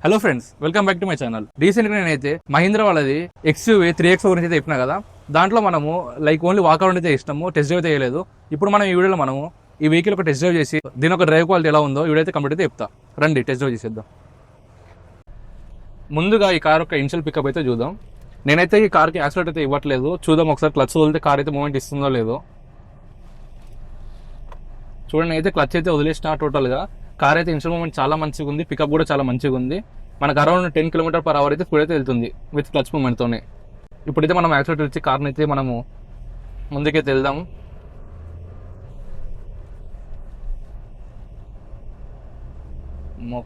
Hello friends, welcome back to my channel. రీసెంట్గా నేనైతే మహీంద్రా వాళ్ళది XUV 3X గురించి అయితే చెప్పినా కదా. దాంట్లో మనము ఓన్లీ వాకౌట్ అయితే ఇష్టము, టెస్ట్ డ్రైవ్ అయితే చేయలేదు. ఇప్పుడు మనం ఈ వీడియోలో మనము ఈ వెహికల్ ఒక టెస్ట్ డ్రైవ్ చేసి దీని ఒక డ్రైవ్ క్వాలిటీ ఎలా ఉందో ఈ వీడియో అయితే కంప్లీట్ అయితే చెప్తా. రండి టెస్ట్ డ్రైవ్ చేసేద్దాం. ముందుగా ఈ కార్ యొక్క ఇనిషియల్ పికప్ అయితే చూద్దాం. నేనైతే ఈ కార్కి యాక్సిడెంట్ అయితే ఇవ్వట్లేదు. చూద్దాం ఒకసారి క్లచ్ వదిలితే కార్ అయితే మూమెంట్ ఇస్తుందో లేదో. చూడండి, అయితే క్లచ్ అయితే వదిలేసిన టోటల్గా. కార్ అయితే ఇనిషియల్ మూమెంట్ చాలా మంచిగా ఉంది, పికప్ కూడా చాలా మంచిగా ఉంది. మనకు అరౌండ్ 10 km/h అయితే స్పీడ్ అయితే వెళ్తుంది విత్ క్లచ్ మూమెంట్తోనే. ఇప్పుడైతే మనం యాక్సిడెంట్ ఇచ్చి కార్ని అయితే మనము ముందుకైతే వెళ్దాము.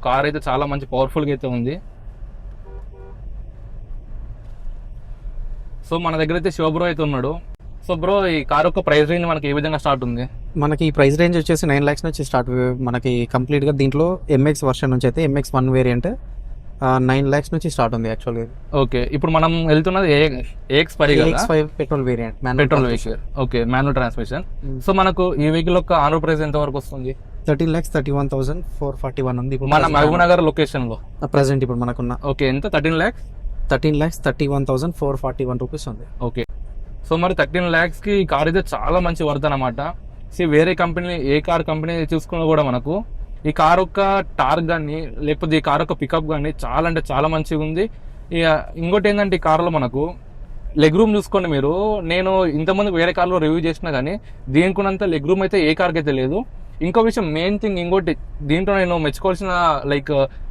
కార్ అయితే చాలా మంచి పవర్ఫుల్గా అయితే ఉంది. సో మన దగ్గర అయితే శివబ్రో అయితే ఉన్నాడు. సో బ్రో, ఈ కార్ యొక్క ప్రైస్ రేంజ్ మనకి ఏ విధంగా స్టార్ట్ ఉంది? మనకి ఈ ప్రైస్ రేంజ్ వచ్చేసి 9 lakhs నుంచి స్టార్ట్. మనకి కంప్లీట్గా దీంట్లో MX వర్షన్ నుంచి అయితే MX1 వేరియంట్ 9 lakhs నుంచి స్టార్ట్ ఉంది యాక్చువల్గా. ఓకే, ఇప్పుడు మనం వెళ్తున్నది AX5 petrol variant, petrol vehicle. Okay, manual transmission. So మనకు ఈ వెహికల్ యొక్క ఆనర్ ప్రైస్ ఎంత వరకు వస్తుంది? 13,31,441 ఉంది మన మహబూబ్నగర్ లొకేషన్ లో ప్రెసెంట్ ఇప్పుడు మనకున్న. ఓకే, ఎంత? 13,31,441 రూపీస్ ఉంది. ఓకే, సో మరి 13 lakhs కి ఈ కార్ అయితే చాలా మంచి వర్త్ అనమాట. వేరే కంపెనీ, ఏ కార్ కంపెనీ చూసుకున్నా కూడా మనకు ఈ కార్ యొక్క టార్క్ కానీ లేకపోతే ఈ కార్ యొక్క పికప్ కానీ చాలా అంటే చాలా మంచిగా ఉంది. ఇక ఇంకోటి ఏంటంటే ఈ కార్లో మనకు లెగ్ రూమ్ చూసుకోండి మీరు. నేను ఇంతకుముందు వేరే కార్లో రివ్యూ చేసినా కానీ దీనికున్నంత లెగ్ రూమ్ అయితే ఏ కార్కి అయితే లేదు. ఇంకో విషయం, మెయిన్ థింగ్ ఇంకోటి దీంట్లో నేను మెచ్చుకోవాల్సిన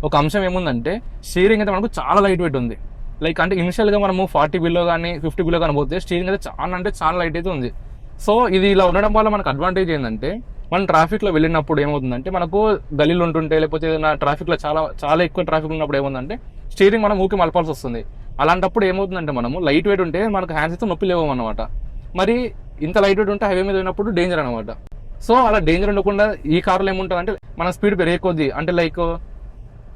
ఒక అంశం ఏముందంటే స్టీరింగ్ అయితే మనకు చాలా లైట్ వెయిట్ ఉంది. అంటే ఇనిషియల్గా మనము 40 బిలో కానీ 50 బిలో కానీ పోతే స్టీరింగ్ అయితే చాలా లైట్ అయితే ఉంది. సో ఇది ఇలా ఉండడం వల్ల మనకు అడ్వాంటేజ్ ఏంటంటే మనం ట్రాఫిక్లో వెళ్ళినప్పుడు ఏమవుతుందంటే మనకు గలీలు ఉంటుంటే లేకపోతే ఏదైనా ట్రాఫిక్లో చాలా ఎక్కువ ట్రాఫిక్ ఉన్నప్పుడు ఏముందంటే స్టీరింగ్ మనం ఊరికి మలపాల్సి వస్తుంది. అలాంటప్పుడు ఏమవుతుందంటే మనము లైట్ వెయిట్ ఉంటే మనకు హ్యాండ్స్ అయితే నొప్పి లేవు అనమాట. మరి ఇంత లైట్ వెయిట్ ఉంటే హైవే మీద వెళ్ళినప్పుడు డేంజర్ అనమాట. సో అలా డేంజర్ ఉండకుండా ఈ కార్లో ఏముంటుందంటే మన స్పీడ్ పెరిగే కొద్దీ, అంటే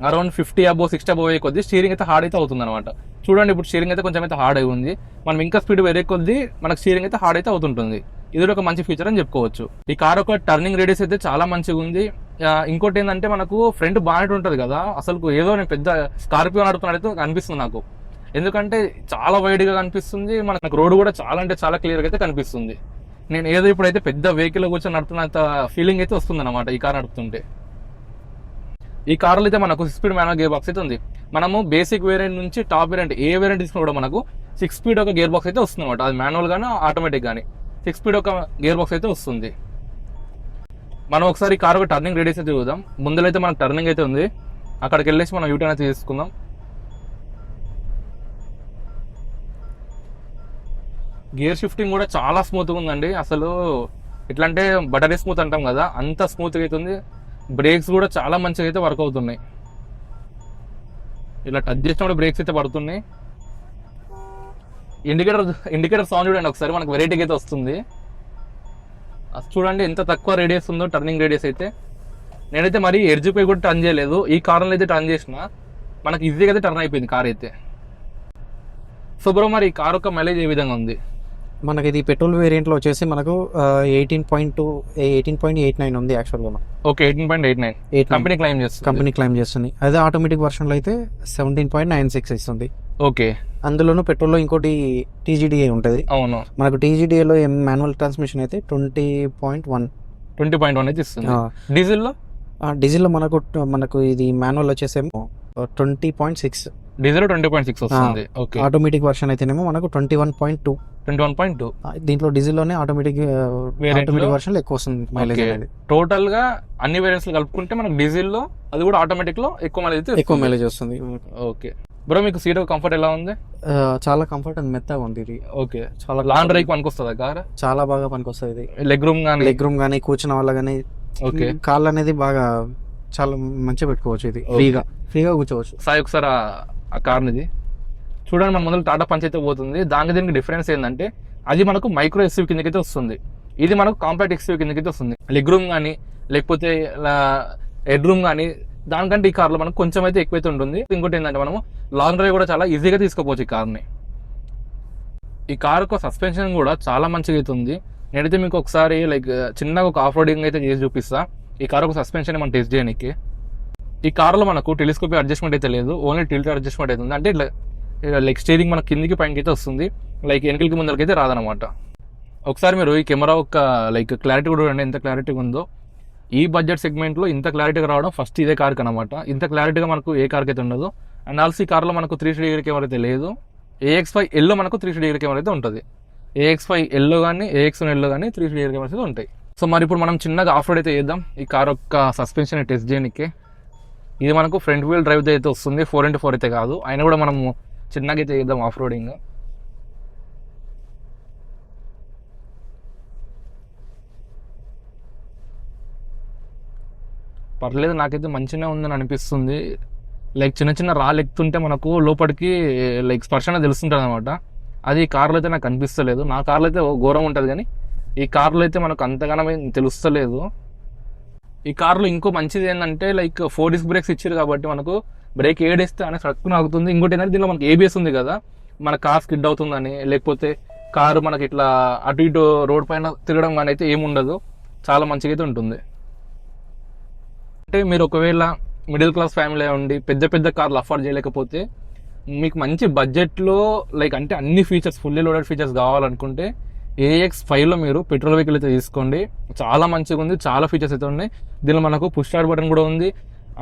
అరౌండ్ 50 above 60 above అయ్యే కొద్దీ స్టీరింగ్ అయితే హార్డ్ అయితే అవుతుంది అనమాట. చూడండి, ఇప్పుడు స్టీరింగ్ అయితే కొంచెం అయితే హార్డ్ అయి ఉంది. మనం ఇంకా స్పీడ్ పెరిగే కొద్దీ మనకు స్టీరింగ్ అయితే హార్డ్ అయితే అవుతుంటుంది. ఇది ఒక మంచి ఫీచర్ అని చెప్పుకోవచ్చు. ఈ కార్ ఒక టర్నింగ్ రేడియస్ అయితే చాలా మంచిగా ఉంది. ఇంకోటి ఏంటంటే మనకు ఫ్రంట్ బానెట్ ఉంటుంది కదా, అసలు ఏదో నేను పెద్ద స్కార్పియో నడుపుతున్నట్టు అనిపిస్తుంది నాకు. ఎందుకంటే చాలా వైడ్గా కనిపిస్తుంది. మనకు రోడ్ కూడా చాలా అంటే చాలా క్లియర్గా అయితే కనిపిస్తుంది. నేను ఏదో ఇప్పుడైతే పెద్ద వెహికల్ కూర్చొని నడుపుతున్నంత ఫీలింగ్ అయితే వస్తుంది అనమాట ఈ కార్ నడుపుతుంటే. ఈ కార్లో అయితే మనకు 6 speed మాన్యువల్ గేర్ బాక్స్ అయితే ఉంది. మనము బేసిక్ వేరియంట్ నుంచి టాప్ వేరియంట్ ఏ వేరియంట్ తీసుకున్నా కూడా మనకు 6 speed ఒక గేర్ బాక్స్ అయితే వస్తుంది అనమాట. అది మాన్యువల్ గానీ ఆటోమేటిక్ కానీ 6 speed ఒక గేర్ బాక్స్ అయితే వస్తుంది. మనం ఒకసారి కార్ ఒక టర్నింగ్ రేడియస్ అయితే చూద్దాం. ముందులో అయితే మనకు టర్నింగ్ అయితే ఉంది, అక్కడికి వెళ్ళేసి మనం యూటర్న్ అయితే తీసుకుందాం. గేర్ షిఫ్టింగ్ కూడా చాలా స్మూత్గా ఉందండి. అసలు ఎట్లా అంటే బటరీ స్మూత్ అంటాం కదా, అంత స్మూత్గా అయితే ఉంది. బ్రేక్స్ కూడా చాలా మంచిగా అయితే వర్క్ అవుతున్నాయి. ఇలా టచ్ చేసినప్పుడు బ్రేక్స్ అయితే పడుతున్నాయి. ఇండికేటర్ సౌండ్ చూడండి ఒకసారి, మనకు వెరైటీగా అయితే వస్తుంది. చూడండి ఎంత తక్కువ రేడియస్ ఉందో టర్నింగ్ రేడియస్ అయితే. నేనైతే మరి ఎడ్జ్ పై కూడా టర్న్ చేయలేదు. ఈ కార్లో అయితే టర్న్ చేసిన మనకు ఈజీగా అయితే టర్న్ అయిపోయింది కార్ అయితే. సో బ్రో, మరి ఈ కార్ యొక్క మైలేజ్ ఏ విధంగా ఉంది? మనకి ఇది పెట్రోల్ వేరియంట్లో వచ్చేసి మనకు 18.89 ఉంది యాక్చువల్గా. ఓకే, 18.89 కంపెనీ క్లైమ్ చేస్తుంది. అదే ఆటోమేటిక్ వర్షన్లో అయితే 17.96 ఇస్తుంది. ఓకే, అందులోనూ పెట్రోల్లో ఇంకోటి TGDI ఉంటుంది. అవును, మనకు TGDIలో మాన్యువల్ ట్రాన్స్మిషన్ అయితే 20.1 అయితే ఇస్తుంది. డీజిల్లో మనకు ఇది మాన్యువల్ వచ్చేసేమో 20.6, డీజిల్ 20.6 వస్తుంది. ఓకే, ఆటోమేటిక్ వర్షన్ అయితేనేమో మనకు 21.2. దీంట్లో డీజిల్లోనే ఆటోమేటిక్ వర్షన్ ఎక్కువ వస్తుంది మైలేజ్ అనేది. టోటల్ గా అన్ని వేరియంట్స్ కలుపుకుంటే మనకు డీజిల్లో అది కూడా ఆటోమేటిక్ లో ఎక్కువ మైలేజ్ వస్తుంది. ఓకే బ్రో, మీకు సీట్ కంఫర్ట్ ఎలా ఉంది? చాలా కంఫర్ట్ అండ్ మెత్తగా ఉంది ఇది. ఓకే, చాలా లాంగ్ డ్రైవ్ పనికొస్తుందా కార్? చాలా బాగా పనికొస్తుంది ఇది. లెగ్ రూమ్ కానీ కూర్చున్న వల్ల కానీ ఓకే, కాళ్ళు అనేది బాగా చాలా మంచిగా పెట్టుకోవచ్చు. ఇది ఫ్రీగా కూర్చోవచ్చు. సాయి ఒకసారి ఆ కార్నిది చూడండి. మన ముందు టాటా పంచ్ అయితే పోతుంది. దీనికి డిఫరెన్స్ ఏంటంటే అది మనకు మైక్రో SUV కిందకైతే వస్తుంది, ఇది మనకు కాంపాక్ట్ SUV కిందకైతే వస్తుంది. లెగ్ రూమ్ కానీ లేకపోతే హెడ్ రూమ్ కానీ దానికంటే ఈ కార్లో మనకు కొంచెం అయితే ఎక్కువైతే ఉంటుంది. ఇంకోటి ఏంటంటే మనము లాంగ్ డ్రైవ్ కూడా చాలా ఈజీగా తీసుకోవచ్చు ఈ కార్ని. ఈ కార్ యొక్క సస్పెన్షన్ కూడా చాలా మంచిగా అయితే ఉంది. నేనైతే మీకు ఒకసారి చిన్నగా ఒక ఆఫ్ రోడింగ్ అయితే చేసి చూపిస్తా. ఈ కార్ ఒక సస్పెన్షన్ మనం టెస్ట్ చేయడానికి. ఈ కార్లో మనకు టెలిస్కోపిక్ అడ్జస్ట్మెంట్ అయితే లేదు, ఓన్లీ టిల్ట్ అడ్జస్ట్మెంట్ అయితే ఉంది. అంటే ఇట్లా లైక్ స్టీరింగ్ మన కిందికి పైకి అయితే వస్తుంది, లైక్ వెనకలికి ముందరికి అయితే రాదనమాట. ఒకసారి మీరు ఈ కెమెరా ఒక లైక్ క్లారిటీ కూడా చూడండి ఎంత క్లారిటీగా ఉందో. ఈ బడ్జెట్ సెగ్మెంట్లో ఇంత క్లారిటీగా రావడం ఫస్ట్ ఇదే కార్కి అనమాట. ఇంత క్లారిటీగా మనకు ఏ కార్కి అయితే ఉండదు. అండ్ ఆల్సో ఈ కార్లో మనకు 360 డిగ్రీ కెమెరా అయితే లేదు. AX5 ఎల్లో మనకు 360 డిగ్రీ కెమెరా అయితే ఉంటుంది. AX5 ఎల్లో కానీ AX1 ఎల్లో కానీ 360 డిగ్రీ కెమెరాస్ అయితే ఉంటాయి. సో మరి ఇప్పుడు మనం చిన్నగా ఆఫ్ రోడ్ అయితే చేద్దాం ఈ కార్ యొక్క సస్పెన్షన్ టెస్ట్ చేయడానికి. ఇది మనకు ఫ్రంట్ వీల్ డ్రైవ్ అయితే వస్తుంది, 4x4 అయితే కాదు. అయినా కూడా మనము చిన్నగా అయితే చేద్దాం ఆఫ్ రోడింగ్. పర్లేదు, నాకైతే మంచిగానే ఉందని అనిపిస్తుంది. లైక్ చిన్న చిన్న రాళ్ళు ఎక్కుతుంటే మనకు లోపలికి లైక్ స్పర్శన తెలుస్తుంటుంది అనమాట. అది ఈ కార్లో అయితే నాకు అనిపిస్తలేదు. నా కార్లో అయితే ఘోరం ఉంటుంది, కానీ ఈ కార్లో అయితే మనకు అంతగానో తెలుస్తలేదు. ఈ కార్లో ఇంకో మంచిది ఏంటంటే లైక్ 4 డిస్క్ బ్రేక్స్ ఇచ్చారు కాబట్టి మనకు బ్రేక్ ఏడేస్తే అనేది సట్టుకుని ఆగుతుంది. ఇంకోటి ఏంటంటే దీనిలో మనకి ABS ఉంది కదా, మన కార్ స్కిడ్ అవుతుందని లేకపోతే కారు మనకి ఇట్లా అటు ఇటు రోడ్ పైన తిరగడం కానీ అయితే ఏముండదు, చాలా మంచిగా అయితే ఉంటుంది. అంటే మీరు ఒకవేళ మిడిల్ క్లాస్ ఫ్యామిలీ ఉండి పెద్ద పెద్ద కార్లు అఫోర్డ్ చేయలేకపోతే, మీకు మంచి బడ్జెట్లో లైక్ అంటే అన్ని ఫీచర్స్ ఫుల్లీ లోడెడ్ ఫీచర్స్ కావాలనుకుంటే AX5లో మీరు పెట్రోల్ వెహికల్ అయితే తీసుకోండి. చాలా మంచిగా ఉంది, చాలా ఫీచర్స్ అయితే ఉన్నాయి. దీనిలో మనకు పుష్ స్టార్ట్ బటన్ కూడా ఉంది.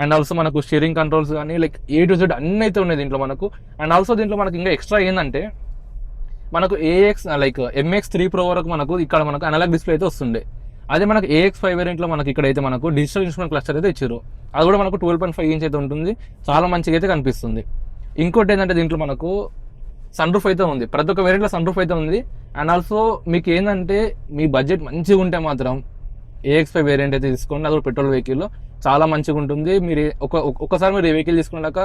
అండ్ ఆల్సో మనకు స్టీరింగ్ కంట్రోల్స్ కానీ లైక్ A to Z అన్నీ అయితే ఉన్నాయి దీంట్లో మనకు. అండ్ ఆల్సో దీంట్లో మనకు ఇంకా ఎక్స్ట్రా ఏంటంటే మనకు MX3 Pro వరకు మనకు ఇక్కడ మనకు అనలాగ్ డిస్ప్లే అయితే వస్తుండే. అదే మనకు AX5 వేరియంట్లో మనకి ఇక్కడైతే మనకు డిజిటల్ ఇన్స్ట్రుమెంట్ క్లస్టర్ అయితే ఇచ్చారు. అది కూడా మనకు 12.5 ఇంచ్ అయితే ఉంటుంది, చాలా మంచిగా అయితే కనిపిస్తుంది. ఇంకోటి ఏంటంటే దీంట్లో మనకు సన్ రూఫ్ అయితే ఉంది, ప్రతి ఒక్క వేరియంట్లో సన్ రూఫ్ అయితే ఉంది. అండ్ ఆల్సో మీకు ఏంటంటే మీ బడ్జెట్ మంచిగా ఉంటే మాత్రం AX5 వేరియంట్ అయితే తీసుకోండి, అది కూడా పెట్రోల్ వెహికల్లో చాలా మంచిగా ఉంటుంది. మీరు ఒక్కసారి మీరు ఈ వెహికల్ తీసుకున్నాక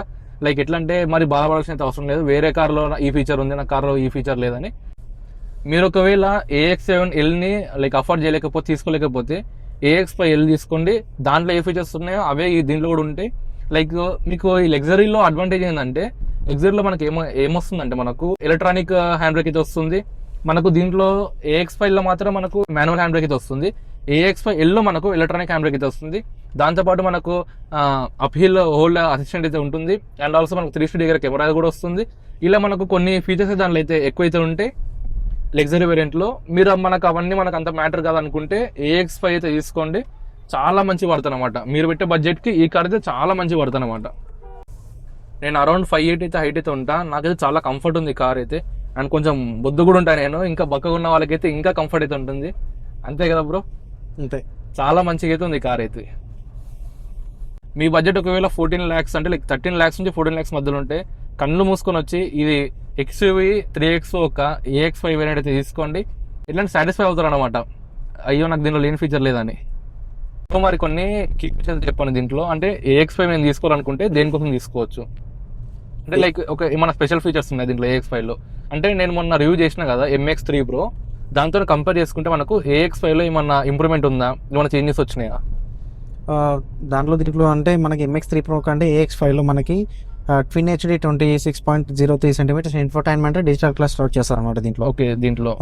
లైక్ ఎట్లా అంటే మరి బాధపడాల్సిన అవసరం లేదు, వేరే కార్లో ఈ ఫీచర్ ఉంది నా కార్లో ఈ ఫీచర్ లేదని. మీరు ఒకవేళ AX7Lని లైక్ అఫోర్డ్ చేయలేకపోతే తీసుకోలేకపోతే AX5L తీసుకోండి. దాంట్లో ఏ ఫీచర్స్ ఉన్నాయో అవే దీంట్లో కూడా ఉంటాయి. లైక్ మీకు ఈ లగ్జరీలో అడ్వాంటేజ్ ఏంటంటే లగ్జరీలో మనకి ఏమొస్తుందంటే మనకు ఎలక్ట్రానిక్ హ్యాండ్ బ్రేక్ అయితే వస్తుంది. మనకు దీంట్లో AX5లో మాత్రం మనకు మాన్యువల్ హ్యాండ్ బ్రేక్ అయితే వస్తుంది. AX5Lలో మనకు ఎలక్ట్రానిక్ హ్యాండ్ బ్రేక్ అయితే వస్తుంది. దాంతోపాటు మనకు అప్హిల్ హోల్డ్ అసిస్టెంట్ అయితే ఉంటుంది. అండ్ ఆల్సో మనకు 360 డిగ్రీ కెమెరా కూడా వస్తుంది. ఇలా మనకు కొన్ని ఫీచర్స్ దాంట్లో అయితే ఎక్కువైతే ఉంటాయి లగ్జరీ వేరియంట్లో. మీరు మనకు అవన్నీ మనకు అంత మ్యాటర్ కాదనుకుంటే AX5 అయితే తీసుకోండి, చాలా మంచి పడుతుంది అనమాట. మీరు పెట్టే బడ్జెట్కి ఈ కార్ అయితే చాలా మంచి పడుతుంది అనమాట. నేను అరౌండ్ 5'8" అయితే హైట్ అయితే ఉంటా, నాకైతే చాలా కంఫర్ట్ ఉంది ఈ కార్ అయితే. అండ్ కొంచెం బొద్దు కూడా ఉంటాను నేను, ఇంకా బక్కగా ఉన్న వాళ్ళకైతే ఇంకా కంఫర్ట్ అయితే ఉంటుంది. అంతే కదా బ్రో? అంతే, చాలా మంచిగా అయితే ఉంది ఈ కార్ అయితే. మీ బడ్జెట్ ఒకవేళ 14 lakhs అంటే లైక్ 13 lakhs నుంచి 14 lakhs మధ్యలో ఉంటే కళ్ళు మూసుకొని వచ్చి ఇది XUV 3X ఒక AX5 వేరియంట్ అయితే తీసుకోండి. ఇట్లాంటి సాటిస్ఫై అవుతారు అనమాట, అయ్యో నాకు దీంట్లో లేని ఫీచర్ లేదని. సో మరి కొన్ని కీ ఫీచర్స్ చెప్పండి దీంట్లో. అంటే AX5 నేను తీసుకోవాలనుకుంటే దేనికోసం తీసుకోవచ్చు అంటే లైక్ ఏమైనా స్పెషల్ ఫీచర్స్ ఉన్నాయి దీంట్లో AX5లో. అంటే నేను మొన్న రివ్యూ చేసిన కదా MX3 Pro, దాంతో కంపేర్ చేసుకుంటే మనకు AX5లో ఏమన్నా ఇంప్రూవ్మెంట్ ఉందా, ఏమైనా చేంజెస్ వచ్చినాయా? దీంట్లో అంటే మనకి MX3 Pro కంటే AX5లో మనకి Twin HD 26.03 cm infotainment digital cluster వచ్చేస్తారు అనమాట దీంట్లో. ఓకే, దీంట్లో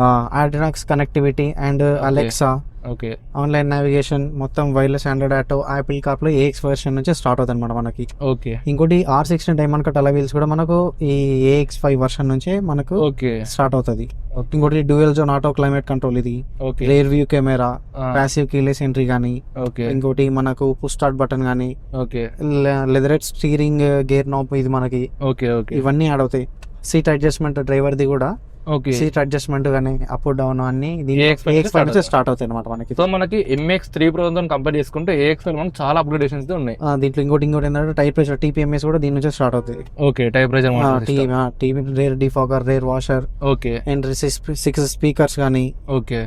AdrenoX connectivity and Alexa, okay, online navigation మొత్తం wireless Android auto Apple CarPlay AX version నుంచి స్టార్ట్ అవుతుంది అనమాట మనకి. ఓకే, ఇంకోటి R16 డైమండ్ కట్ అలా వీల్స్ కూడా మనకు ఈ AX5 వర్షన్ నుంచే మనకు ఓకే స్టార్ట్ అవుతుంది. ఇంకోటి dual zone auto climate control, ఇది rear view camera, passive keyless entry కానీ, ఇంకోటి మనకు పుష్ స్టార్ట్ బటన్ కానీ, లెదరెట్ స్టీరింగ్ గేర్ నాబ్ ఇది మనకి ఇవన్నీ యాడ్ అవుతాయి. సీట్ అడ్జస్ట్మెంట్ డ్రైవర్ది కూడా, సీట్ అడ్జస్ట్మెంట్ కానీ అప్ డౌన్ అన్ని AX5 స్టార్ట్ అవుతాయి అనమాట మనకి. సో మనకి MX3 Pro తో కంపేర్ చేసుకుంటే AX5 మనకి చాలా అప్గ్రేడేషన్స్ ఉన్నాయి. దీంట్లో ఇంకోటి ఏంటంటే టైర్ ప్రెషర్ TPMS కూడా దీని నుంచి స్టార్ట్ అవుతుంది. Okay, tyre pressure, rear defogger, rear washer, okay, and 6 speakers కానీ, okay,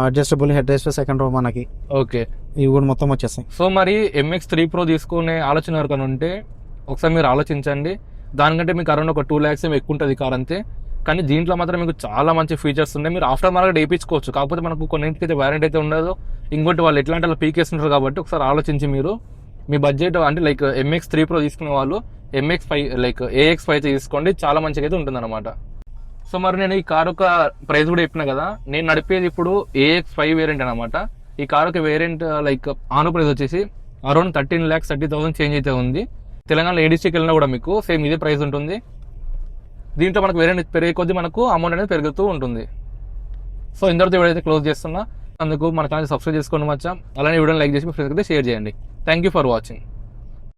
adjustable headrest second row మనకి, ఓకే, ఇవి కూడా మొత్తం వచ్చేస్తాయి. సో మరి MX3 Pro తీసుకునే ఆలోచన ఎవరికైనా ఉంటే ఒకసారి మీరు ఆలోచించండి. దానికంటే మీకు అరౌండ్ ఒక 2 lakhs ఏమి ఎక్కువ ఉంటుంది కార్ అంతే. కానీ దీంట్లో మాత్రం మీకు చాలా మంచి ఫీచర్స్ ఉన్నాయి. మీరు ఆఫ్టర్ మార్కెట్ వేయించుకోవచ్చు, కాకపోతే మనకు కొన్నింటికి అయితే వారంటీ అయితే ఉండదు. ఇంకోటి వాళ్ళు ఎట్లాంటి వాళ్ళు పీకేస్తుంటారు కాబట్టి ఒకసారి ఆలోచించి మీరు మీ బడ్జెట్ అంటే లైక్ MX3 Pro తీసుకునే వాళ్ళు AX5 అయితే తీసుకోండి, చాలా మంచిగా అయితే ఉంటుంది అనమాట. సో మరి నేను ఈ కార్ ఒక ప్రైస్ కూడా చెప్పిన కదా, నేను నడిపేది ఇప్పుడు AX5 వేరియంట్ అనమాట. ఈ కార్ ఒక వేరియంట్ లైక్ ఆన్ ప్రైస్ వచ్చేసి అరౌండ్ 13,30,000 చేంజ్ అయితే ఉంది. తెలంగాణలో ఏ డిస్ట్రిక్ట్ వెళ్ళినా కూడా మీకు సేమ్ ఇదే ప్రైస్ ఉంటుంది. దీంట్లో మనకు వేరే పెరిగే కొద్దీ మనకు అమౌంట్ అనేది పెరుగుతూ ఉంటుంది. సో ఇంతవరకు వీడియో అయితే క్లోజ్ చేస్తున్నా. అందుకు మన ఛానల్ సబ్స్క్రైబ్ చేసుకోండి మచ్చా. అలానే వీడియోని లైక్ చేసి మీ ఫ్రెండ్స్కి అయితే షేర్ చేయండి. Thank you for watching.